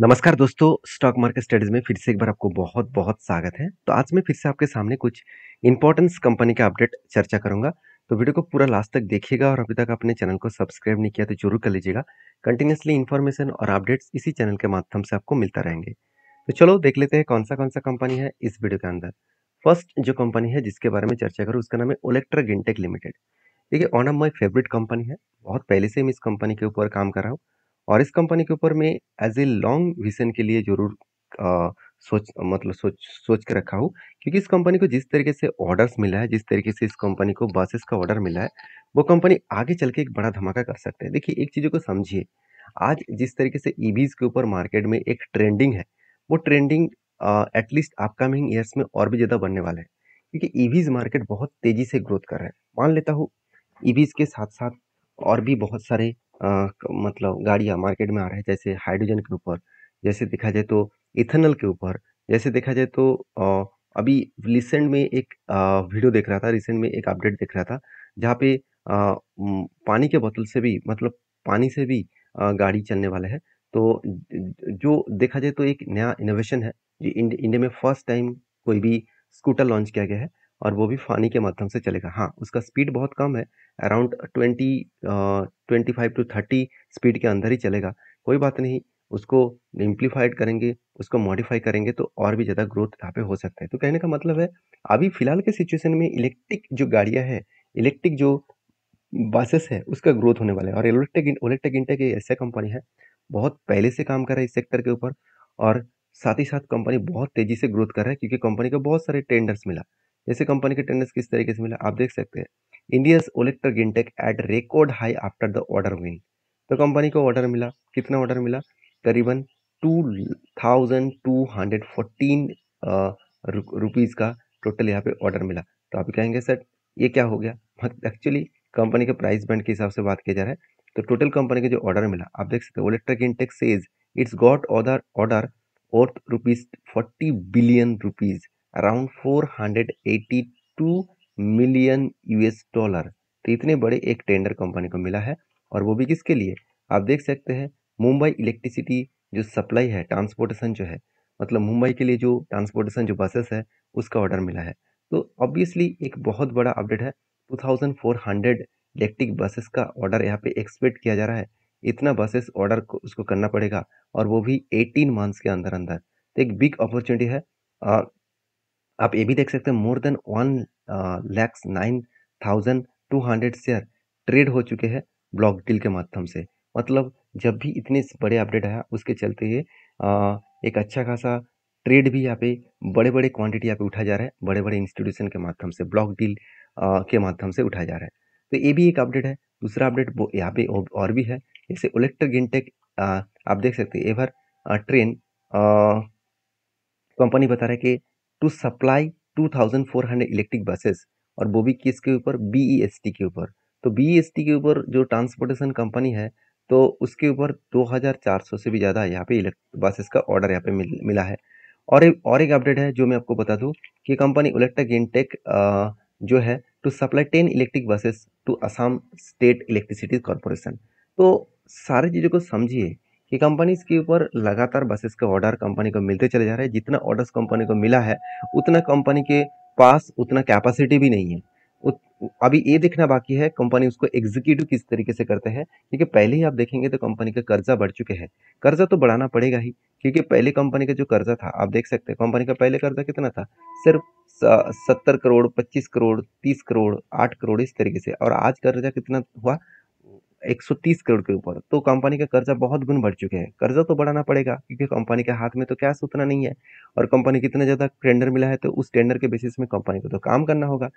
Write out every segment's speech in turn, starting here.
नमस्कार दोस्तों, stock market studies में फिर से एक बार आपको बहुत बहुत स्वागत है। तो आज मैं फिर से आपके सामने कुछ इंपॉर्टेंस कंपनी का अपडेट चर्चा करूंगा। तो वीडियो को पूरा लास्ट तक देखिएगा और अभी तक आपने चैनल को सब्सक्राइब नहीं किया तो जरूर कर लीजिएगा। कंटिन्यूसली इन्फॉर्मेशन और अपडेट्स इसी चैनल के माध्यम से आपको मिलता रहेंगे। तो चलो देख लेते हैं कौन सा कंपनी है इस वीडियो के अंदर। फर्स्ट जो कंपनी है जिसके बारे में चर्चा करूँ उसका नाम है ओलेक्ट्रा गिनटेक लिमिटेड। देखिए, one of my favourite company है। बहुत पहले से मैं इस कंपनी के ऊपर काम कर रहा हूँ और इस कंपनी के ऊपर मैं एज ए लॉन्ग विजन के लिए जरूर सोच के रखा हूँ। क्योंकि इस कंपनी को जिस तरीके से ऑर्डर्स मिला है, जिस तरीके से इस कंपनी को बसेस का ऑर्डर मिला है, वो कंपनी आगे चल के एक बड़ा धमाका कर सकते हैं। देखिए, एक चीज़ों को समझिए, आज जिस तरीके से ईवीज के ऊपर मार्केट में एक ट्रेंडिंग है, वो ट्रेंडिंग एटलीस्ट अपकमिंग ईयर्स में और भी ज़्यादा बढ़ने वाला है। क्योंकि ईवीज मार्केट बहुत तेजी से ग्रोथ कर रहा है। मान लेता हूँ ईवीज के साथ-साथ और भी बहुत सारे मतलब गाड़ियाँ मार्केट में आ रहे हैं, जैसे हाइड्रोजन के ऊपर, जैसे देखा जाए तो इथेनॉल के ऊपर, जैसे देखा जाए तो अभी रिसेंट में एक वीडियो देख रहा था, रिसेंट में एक अपडेट देख रहा था, जहाँ पे पानी के बोतल से भी मतलब पानी से भी गाड़ी चलने वाला है। तो जो देखा जाए तो एक नया इनोवेशन है, जो इंडिया में फर्स्ट टाइम कोई भी स्कूटर लॉन्च किया गया है और वो भी पानी के माध्यम से चलेगा। हाँ, उसका स्पीड बहुत कम है, अराउंड 25 टू 30 स्पीड के अंदर ही चलेगा। कोई बात नहीं, उसको इम्प्लीफाइड करेंगे, उसको मॉडिफाई करेंगे तो और भी ज़्यादा ग्रोथ यहाँ पे हो सकता है। तो कहने का मतलब है, अभी फिलहाल के सिचुएशन में इलेक्ट्रिक जो गाड़ियाँ हैं, इलेक्ट्रिक जो बसेस है, उसका ग्रोथ होने वाला है। और ओलेटेक इंटेक एक ऐसा कंपनी है, बहुत पहले से काम कर रहा है इस सेक्टर के ऊपर और साथ ही साथ कंपनी बहुत तेजी से ग्रोथ कर रहा है क्योंकि कंपनी को बहुत सारे टेंडर्स मिला। जैसे कंपनी के टेंडर्स किस तरीके से मिला आप देख सकते हैं। India's Olectric intake at record high after the order win. तो कंपनी को ऑर्डर मिला, कितना ऑर्डर मिला? करीबन 2214 रुपीज का टोटल यहाँ पे ऑर्डर मिला। तो आप कहेंगे सर ये क्या हो गया? एक्चुअली कंपनी के प्राइस बैंड के हिसाब से बात किया जा रहा है। तो टोटल कंपनी का जो ऑर्डर मिला आप देख सकते हो, electric intake says it's got order worth rupees 40 billion rupees, around 482 million US dollar. तो इतने बड़े एक टेंडर कंपनी को मिला है और वो भी किसके लिए? आप देख सकते हैं, मुंबई इलेक्ट्रिसिटी जो सप्लाई है, ट्रांसपोर्टेशन जो है, मतलब मुंबई के लिए जो ट्रांसपोर्टेशन जो बसेस है उसका ऑर्डर मिला है। तो ऑब्वियसली एक बहुत बड़ा अपडेट है। 2400 इलेक्ट्रिक बसेस का ऑर्डर यहाँ पे एक्सपेक्ट किया जा रहा है। इतना बसेस ऑर्डर को उसको करना पड़ेगा और वो भी 18 मंथ्स के अंदर अंदर। तो एक बिग अपॉर्चुनिटी है। अ, आप ये भी देख सकते हैं, मोर देन 1,09,200 शेयर ट्रेड हो चुके हैं ब्लॉक डील के माध्यम से। मतलब जब भी इतने बड़े अपडेट आया उसके चलते ये एक अच्छा खासा ट्रेड भी यहाँ पे बड़े बड़े क्वांटिटी यहाँ पे उठाया जा रहा है, बड़े बड़े इंस्टीट्यूशन के माध्यम से ब्लॉक डील के माध्यम से उठाया जा रहा है। तो ये भी एक अपडेट है। दूसरा अपडेट यहाँ पे और भी है, जैसे इलेक्ट्रिक इंटेक आप देख सकते हैं एवर ट्रेन कंपनी बता रहा है कि टू सप्लाई 2400 इलेक्ट्रिक बसेस, और वो भी किसके ऊपर? बीईएसटी के ऊपर। तो बीईएसटी के ऊपर जो ट्रांसपोर्टेशन कंपनी है, तो उसके ऊपर 2400 से भी ज़्यादा यहाँ पे बसेस का ऑर्डर यहाँ पे मिला है। और एक अपडेट है जो मैं आपको बता दूं कि कंपनी इलेक्ट्रिक इंटेक जो है to supply 10 electric buses to Assam state electricity corporation. तो सारी चीज़ों को समझिए कि कंपनीज के ऊपर लगातार बसेस का ऑर्डर कंपनी को मिलते चले जा रहे हैं। जितना ऑर्डर्स कंपनी को मिला है उतना कंपनी के पास उतना कैपेसिटी भी नहीं है। अभी ये देखना बाकी है कंपनी उसको एग्जीक्यूटिव किस तरीके से करते हैं, क्योंकि पहले ही आप देखेंगे तो कंपनी का कर्जा बढ़ चुके हैं। कर्जा तो बढ़ाना पड़ेगा ही, क्योंकि पहले कंपनी का जो कर्जा था आप देख सकते हैं, कंपनी का पहले कर्जा कितना था? सिर्फ 70 करोड़, 25 करोड़, 30 करोड़, 8 करोड़, इस तरीके से। और आज कर्जा कितना हुआ? 130 करोड़ के ऊपर। तो कंपनी का कर्जा बहुत गुण बढ़ चुके हैं। कर्जा तो बढ़ाना पड़ेगा क्योंकि कंपनी के हाथ में तो कैश उतना नहीं है, और कंपनी कितना ज़्यादा टेंडर मिला है तो उस टेंडर के बेसिस में कंपनी को तो काम करना होगा।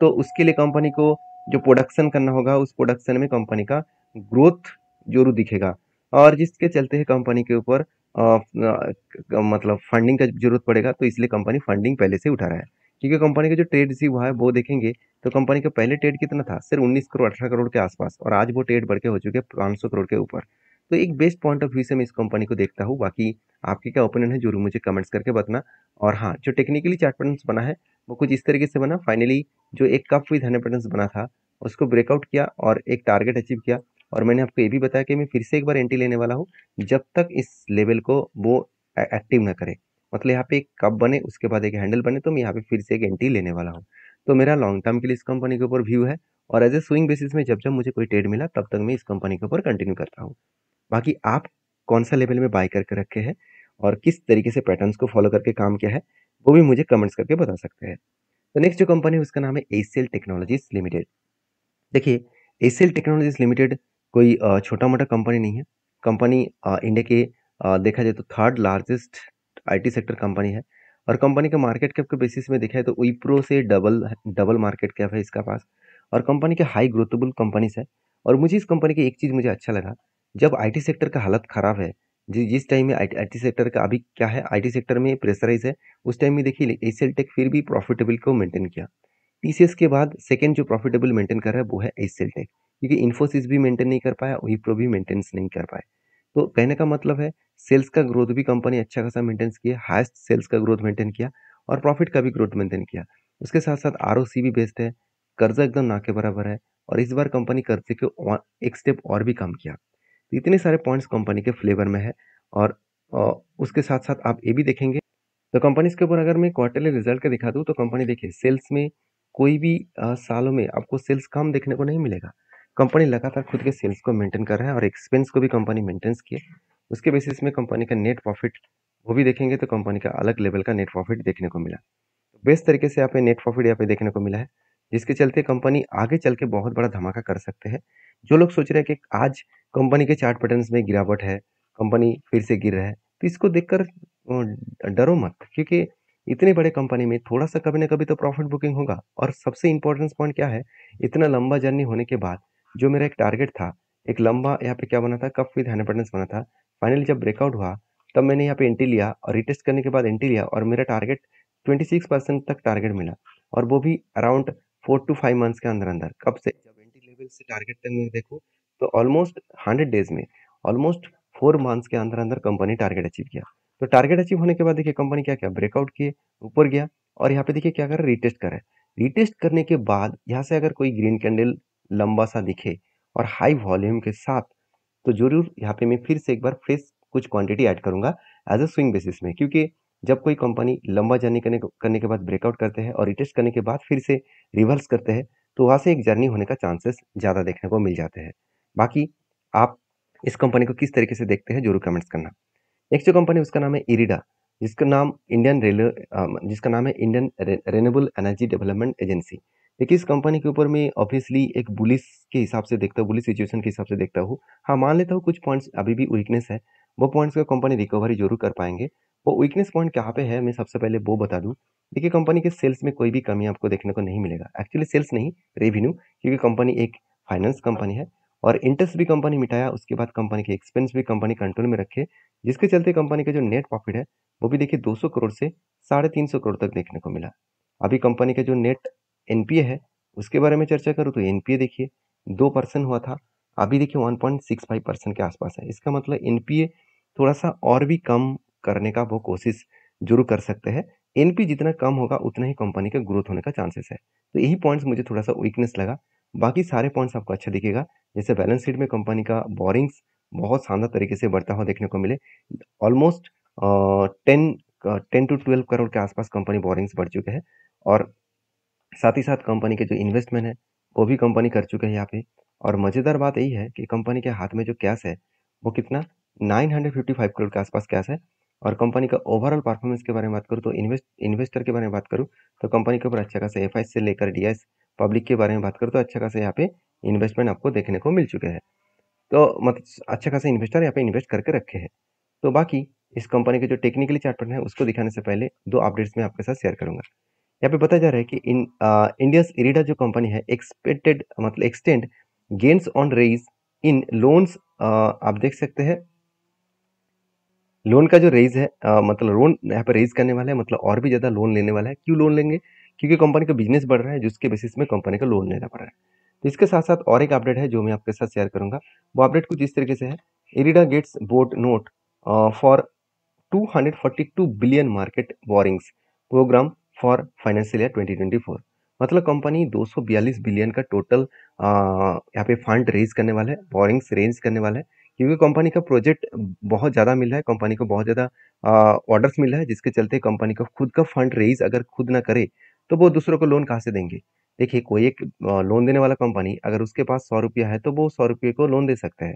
तो उसके लिए कंपनी को जो प्रोडक्शन करना होगा, उस प्रोडक्शन में कंपनी का ग्रोथ जरूर दिखेगा। और जिसके चलते है कंपनी के ऊपर मतलब फंडिंग का जरूरत पड़ेगा, तो इसलिए कंपनी फंडिंग पहले से उठा रहा है। क्योंकि कंपनी का जो ट्रेड रिसीव हुआ है वो देखेंगे तो कंपनी का पहले ट्रेड कितना था? सिर्फ 19 करोड़, 18 करोड़ के आसपास, और आज वो ट्रेड बढ़ के हो चुके हैं 500 करोड़ के ऊपर। तो एक बेस्ट पॉइंट ऑफ व्यू से मैं इस कंपनी को देखता हूँ। बाकी आपके क्या ओपिनियन है जरूर मुझे कमेंट्स करके बताना। और हाँ, जो टेक्निकली चार्ट पैटर्न बना है वो कुछ इस तरीके से बना। फाइनली जो एक कप विद 100 पैटर्न बना था उसको ब्रेकआउट किया और एक टारगेट अचीव किया, और मैंने आपको ये भी बताया कि मैं फिर से एक बार एंट्री लेने वाला हूँ जब तक इस लेवल को वो एक्टिव ना करे। मतलब यहाँ पे एक कप बने, उसके बाद एक हैंडल बने, तो मैं यहाँ पे फिर से एक एंट्री लेने वाला हूँ। तो मेरा लॉन्ग टर्म के लिए इस कंपनी के ऊपर व्यू है, और एज ए स्विंग बेसिस में जब जब मुझे कोई ट्रेड मिला तब तक मैं इस कंपनी के ऊपर कंटिन्यू करता हूँ। बाकी आप कौन सा लेवल में बाय करके रखे हैं और किस तरीके से पैटर्न्स को फॉलो करके काम किया है, वो भी मुझे कमेंट्स करके बता सकते हैं। तो नेक्स्ट जो कंपनी है उसका नाम है एसीएल टेक्नोलॉजीज लिमिटेड। देखिए, एसीएल टेक्नोलॉजीज लिमिटेड कोई छोटा मोटा कंपनी नहीं है। कंपनी इंडिया के देखा जाए तो third largest IT sector company है, और कंपनी का मार्केट कैप के बेसिस में देखा जाए तो विप्रो से डबल डबल मार्केट कैप है इसका पास, और कंपनी के हाई ग्रोथेबल कंपनीज है। और मुझे इस कंपनी की एक चीज़ मुझे अच्छा लगा, जब आईटी सेक्टर का हालत खराब है, जिस टाइम में आईटी सेक्टर का अभी क्या है, आईटी सेक्टर में प्रेशराइज है, उस टाइम में देखिए एसीएल टेक फिर भी प्रॉफिटेबल को मेंटेन किया। टीसीएस के बाद सेकंड जो प्रॉफिटेबल मेंटेन कर रहा है वो है एचसीएल टेक, क्योंकि इन्फोसिस भी मेंटेन नहीं कर पाया, विप्रो भी मेंटेनेंस नहीं कर पाए। तो कहने का मतलब है सेल्स का ग्रोथ भी कंपनी अच्छा खासा मेंटेन किया, हाईएस्ट सेल्स का ग्रोथ मेंटेन किया, और प्रॉफिट का भी ग्रोथ मेंटेन किया। उसके साथ साथ आरओसी भी बेस्ट है, कर्जा एकदम ना के बराबर है, और इस बार कंपनी कर्जे के एक स्टेप और भी कम किया। तो इतने सारे पॉइंट्स कंपनी के फ्लेवर में है। और उसके साथ साथ आप ये भी देखेंगे, तो कंपनीज के ऊपर अगर मैं क्वार्टरली रिजल्ट का दिखा दूँ तो कंपनी देखिए सेल्स में कोई भी सालों में आपको सेल्स कम देखने को नहीं मिलेगा। कंपनी लगातार खुद के सेल्स को मेंटेन कर रहा है, और एक्सपेंस को भी कंपनी मेंटेन्स किए। उसके बेसिस में कंपनी का नेट प्रॉफिट वो भी देखेंगे तो कंपनी का अलग लेवल का नेट प्रॉफिट देखने को मिला। बेस्ट तरीके से यहाँ पे नेट प्रॉफिट यहाँ पे देखने को मिला है, जिसके चलते कंपनी आगे चल के बहुत बड़ा धमाका कर सकते हैं। जो लोग सोच रहे हैं कि आज कंपनी के चार्ट पैटर्न्स में गिरावट है, कंपनी फिर से गिर रहा है, तो इसको देखकर डरो मत, क्योंकि इतने बड़े कंपनी में थोड़ा सा कभी ना कभी तो प्रॉफिट बुकिंग होगा। और सबसे इंपॉर्टेंट पॉइंट क्या है, इतना लंबा जर्नी होने के बाद जो मेरा एक टारगेट था, एक लंबा यहाँ पे क्या बना था, कप विद 100% बना था, फाइनली जब ब्रेकआउट हुआ तब मैंने यहाँ पे एंट्री लिया, और रिटेस्ट करने के बाद एंट्री लिया, और मेरा टारगेट 26% तक टारगेट मिला, और वो भी अराउंड 4 to 5 मंथ्स के अंदर अंदर। कब से, जब एंट्री लेवल से टारगेट तक मैं देखूँ तो ऑलमोस्ट 100 डेज में, ऑलमोस्ट 4 मंथ्स के अंदर अंदर कंपनी टारगेट अचीव किया। तो टारगेट अचीव होने के बाद देखिए कंपनी क्या किया, ब्रेकआउट किए, ऊपर गया, और यहाँ पे देखिए क्या कर रहा है, रिटेस्ट कर रहा है। रिटेस्ट करने के बाद यहाँ से अगर कोई ग्रीन कैंडल लंबा सा दिखे और हाई वॉल्यूम के साथ, तो जरूर यहाँ पे मैं फिर से एक बार फ्रेश कुछ क्वांटिटी ऐड करूंगा एज अ स्विंग बेसिस में, क्योंकि जब कोई कंपनी लंबा जर्नी करने के बाद ब्रेकआउट करते हैं और रिटेस्ट करने के बाद फिर से रिवर्स करते हैं, तो वहां से एक जर्नी होने का चांसेस ज़्यादा देखने को मिल जाते हैं। बाकी आप इस कंपनी को किस तरीके से देखते हैं जरूर कमेंट्स करना। नेक्स्ट जो कंपनी उसका नाम है इरिडा, जिसका नाम है Indian renewable energy development agency. देखिए इस कंपनी के ऊपर मैं ऑब्वियसली एक बुलिस के हिसाब से देखता हूँ, बुलिस सिचुएशन के हिसाब से देखता हूँ। हाँ, मान लेता हूँ कुछ पॉइंट्स अभी भी वीकनेस है, वो पॉइंट्स को कंपनी रिकवरी जरूर कर पाएंगे। वो वीकनेस पॉइंट कहाँ पे है, मैं सबसे पहले वो बता दूं। देखिए कंपनी के सेल्स में कोई भी कमी आपको देखने को नहीं मिलेगा, एक्चुअली सेल्स नहीं, रेवेन्यू, क्योंकि कंपनी एक फाइनेंस कंपनी है, और इंटरेस्ट भी कंपनी मिटाया, उसके बाद कंपनी के एक्सपेंस भी कंपनी कंट्रोल में रखे, जिसके चलते कंपनी का जो नेट प्रॉफिट है वो भी देखिए 200 करोड़ से 350 करोड़ तक देखने को मिला। अभी कंपनी का जो नेट एनपीए है उसके बारे में चर्चा करूँ तो एनपीए देखिए 2% हुआ था, अभी देखिए 1.65% के आसपास है। इसका मतलब एनपीए थोड़ा सा और भी कम करने का वो कोशिश जरूर कर सकते हैं। एनपीए जितना कम होगा उतना ही कंपनी का ग्रोथ होने का चांसेस है। तो यही पॉइंट्स मुझे थोड़ा सा वीकनेस लगा, बाकी सारे पॉइंट्स आपको अच्छा दिखेगा। जैसे बैलेंस शीट में कंपनी का बोरिंग्स बहुत शानदार तरीके से बढ़ता हुआ देखने को मिले, ऑलमोस्ट 10 to 12 करोड़ के आसपास कंपनी बोरिंग्स बढ़ चुके हैं, और साथ ही साथ कंपनी के जो इन्वेस्टमेंट है वो भी कंपनी कर चुके हैं यहाँ पे। और मज़ेदार बात यही है कि कंपनी के हाथ में जो कैश है वो कितना 955 करोड़ के आसपास कैश है। और कंपनी का ओवरऑल परफॉर्मेंस के बारे में बात करूँ तो इन्वेस्टर के बारे में बात करूँ तो कंपनी के ऊपर अच्छा खासा एफ से लेकर डीएस पब्लिक के बारे में बात करूँ तो अच्छा खासा यहाँ पे इन्वेस्टमेंट आपको देखने को मिल चुके हैं। तो मतलब अच्छा खासा इन्वेस्टर यहाँ पे इन्वेस्ट करके रखे हैं। तो बाकी इस कंपनी के जो टेक्निकली चार्ट पैटर्न है उसको दिखाने से पहले दो अपडेट्स मैं आपके साथ शेयर करूंगा। यहाँ पे बताया जा रहा है कि इंडियाज इरिडा जो कंपनी है एक्सपेक्टेड मतलब extend gains on raise in loans. आप देख सकते हैं लोन का जो रेज है, मतलब लोन यहाँ पे रेज करने वाला है, मतलब और भी ज्यादा लोन लेने वाला है। क्यों लोन लेंगे, क्योंकि कंपनी का बिजनेस बढ़ रहा है जिसके बेसिस में कंपनी का लोन लेना पड़ रहा है। तो इसके साथ साथ और एक अपडेट है जो मैं आपके साथ शेयर करूंगा। वो अपडेट कुछ इस तरीके से है, IREDA gets board nod for 242 billion market borrowings programme for financial year 2024। मतलब कंपनी 242 बिलियन का टोटल यहाँ पे फंड रेज करने वाला है, बोरिंग्स रेज करने वाला है, क्योंकि कंपनी का प्रोजेक्ट बहुत ज़्यादा मिल रहा है, कंपनी को बहुत ज़्यादा ऑर्डर्स मिल रहा है, जिसके चलते कंपनी को खुद का फंड रेज अगर खुद ना करे तो वो दूसरों को लोन कहाँ से देंगे। देखिए, कोई एक लोन देने वाला कंपनी अगर उसके पास 100 रुपया है तो वो 100 रुपये को लोन दे सकता है,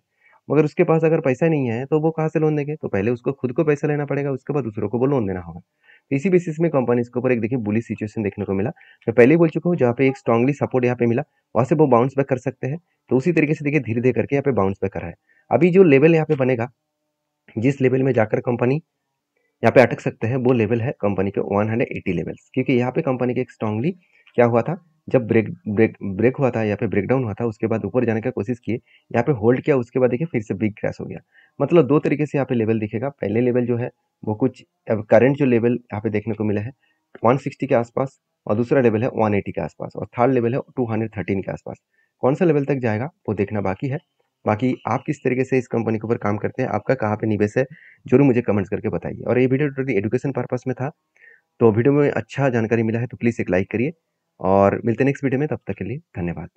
मगर उसके पास अगर पैसा नहीं है तो वो कहाँ से लोन देंगे। तो पहले उसको खुद को पैसा लेना पड़ेगा, उसके बाद दूसरों को वो लोन देना होगा। तो इसी बेसिस में कंपनी के ऊपर एक देखिए बुलिश सिचुएशन देखने को मिला। मैं पहले ही बोल चुका हूँ, जहाँ पे एक स्ट्रांगली सपोर्ट यहाँ पे मिला, वहाँ से वो बाउंस बैक कर सकते हैं। तो उसी तरीके से देखिए धीरे-धीरे करके यहाँ पे बाउंस बैक कर रहा है। अभी जो लेवल यहाँ पे बनेगा, जिस लेवल में जाकर कंपनी यहाँ पे अटक सकते हैं, वो लेवल है कंपनी के 180 लेवल्स, क्योंकि यहाँ पे कंपनी के एक स्ट्रांगली क्या हुआ था, जब ब्रेक ब्रेक ब्रेक हुआ था, यहाँ पे ब्रेकडाउन हुआ था, उसके बाद ऊपर जाने का कोशिश किए, यहाँ पे होल्ड किया, उसके बाद देखिए फिर से बिग क्रैश हो गया। मतलब दो तरीके से यहाँ पे लेवल दिखेगा। पहले लेवल जो है वो कुछ अब करंट जो लेवल यहाँ पे देखने को मिला है 160 के आसपास, और दूसरा लेवल है 180 के आसपास, और थर्ड लेवल है 213 के आसपास। कौन सा लेवल तक जाएगा वो देखना बाकी है। बाकी आप किस तरीके से इस कंपनी के ऊपर काम करते हैं, आपका कहाँ पे निवेश है, जरूर मुझे कमेंट्स करके बताइए। और ये वीडियो टोटली एजुकेशन पर्पस में था, तो वीडियो में अच्छा जानकारी मिला है तो प्लीज़ एक लाइक करिए, और मिलते हैं नेक्स्ट वीडियो में। तब तक के लिए धन्यवाद।